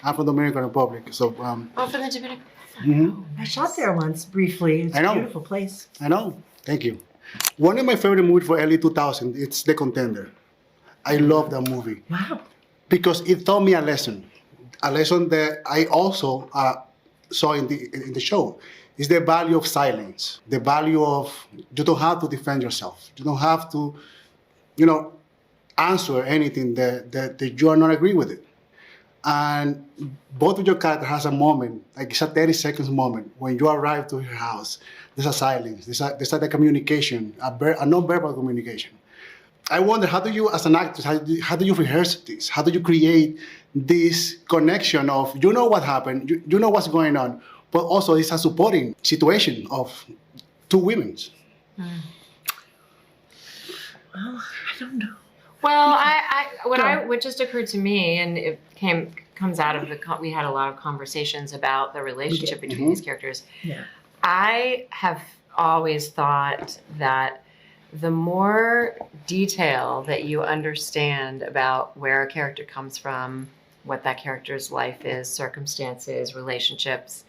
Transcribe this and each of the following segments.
I'm from the Dominican Republic. So, From the Dominican. I shot there once briefly. It's I know. a beautiful place. I know. Thank you. One of my favorite movies for early 2000, it's The Contender. I love that movie Wow. because it taught me a lesson that I also saw in the show. Is the value of silence, the value of you don't have to defend yourself. You don't have to, answer anything that you are not agree with it. And both of your characters has a moment, like it's a 30 seconds moment when you arrive to your house. There's a silence. There's a communication, a non-verbal communication. I wonder, how do you, as an actress, how do you rehearse this? How do you create this connection of, you know what happened, you know what's going on, but also it's a supporting situation of two women. Well, I don't know. Well, what just occurred to me, and it comes out of we had a lot of conversations about the relationship between these characters. Yeah. I have always thought that the more detail that you understand about where a character comes from, what that character's life is, circumstances, relationships,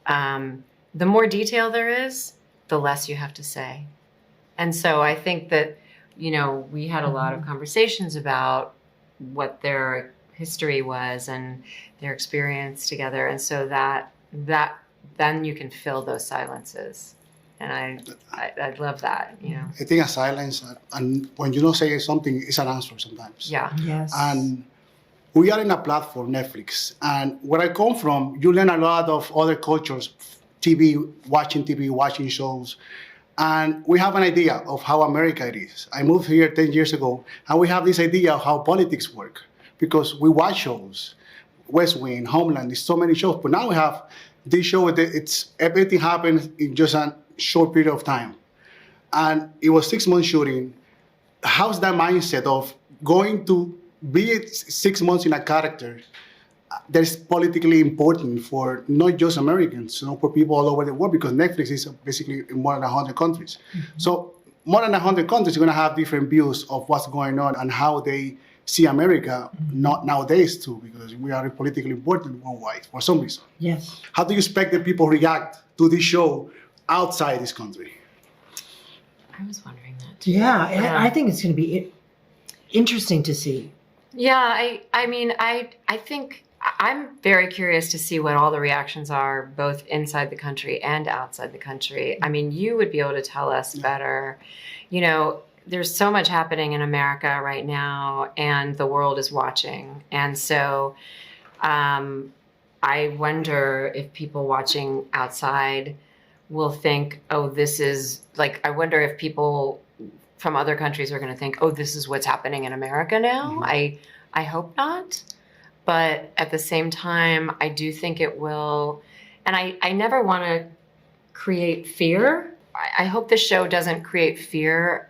the more detail there is, the less you have to say. And so I think that, we had a lot of conversations about what their history was and their experience together. And so that then you can fill those silences. And I love that, I think a silence, and when you don't say something, it's an answer sometimes. Yeah. Yes. And we are in a platform, Netflix, and where I come from, you learn a lot of other cultures, watching shows, and we have an idea of how America it is. I moved here 10 years ago, and we have this idea of how politics work, because we watch shows, West Wing, Homeland, there's so many shows, but now we have this show that everything happens in just a short period of time. And it was 6 months shooting. How's that mindset of going to be 6 months in a character that is politically important for not just Americans, for people all over the world, because Netflix is basically in more than 100 countries. So more than 100 countries are going to have different views of what's going on and how they see America, not nowadays too, because we are politically important worldwide for some reason. Yes. How do you expect that people react to this show outside this country? I was wondering that too. Yeah. I think it's going to be interesting to see. Yeah, I think I'm very curious to see what all the reactions are, both inside the country and outside the country. I mean, you would be able to tell us better. There's so much happening in America right now, and the world is watching. And so I wonder if people watching outside will think, oh, this is like, I wonder if people from other countries are going to think, oh, this is what's happening in America now. I hope not. But at the same time, I do think it will. And I never want to create fear. I hope the show doesn't create fear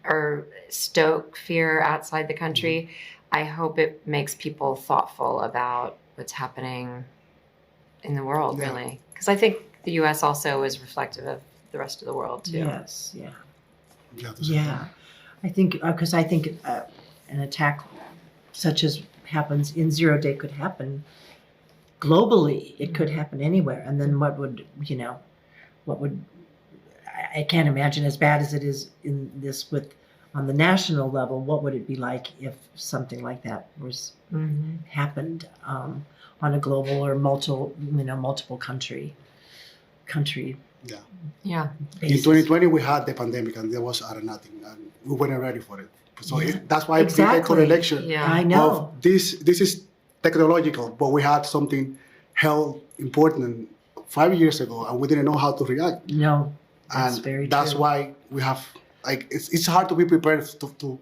or stoke fear outside the country. I hope it makes people thoughtful about what's happening in the world, really. Because I think the U.S. also is reflective of the rest of the world, too. Yes. Yeah. Yeah. I think, because an attack such as happens in 0 Day could happen globally. It could happen anywhere. And then I can't imagine, as bad as it is in this on the national level, what would it be like if something like that was happened on a global or multiple country. Yeah. In 2020, we had the pandemic, and there was nothing, and we weren't ready for it. So that's why Exactly. we make a correlation. Yeah. I know. Of this is technological, but we had something held important 5 years ago, and we didn't know how to react. No, that's And very that's true. why we have, it's hard to be prepared to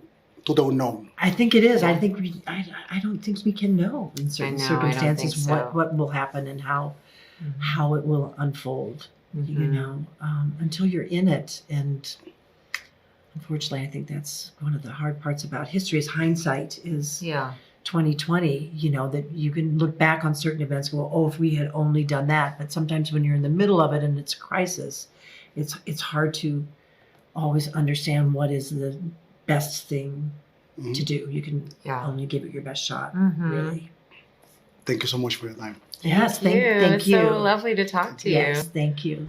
the unknown. I think it is. I think I don't think we can know in certain I know, I don't circumstances think so. what will happen and how it will unfold. Until you're in it. And unfortunately, I think that's one of the hard parts about history is hindsight is 2020, that you can look back on certain events and go, oh, if we had only done that. But sometimes when you're in the middle of it and it's a crisis, it's hard to always understand what is the best thing to do. You can only give it your best shot, really. Thank you so much for your time. Yes, Thank thank you. It's so lovely to talk to you. Yes, thank you.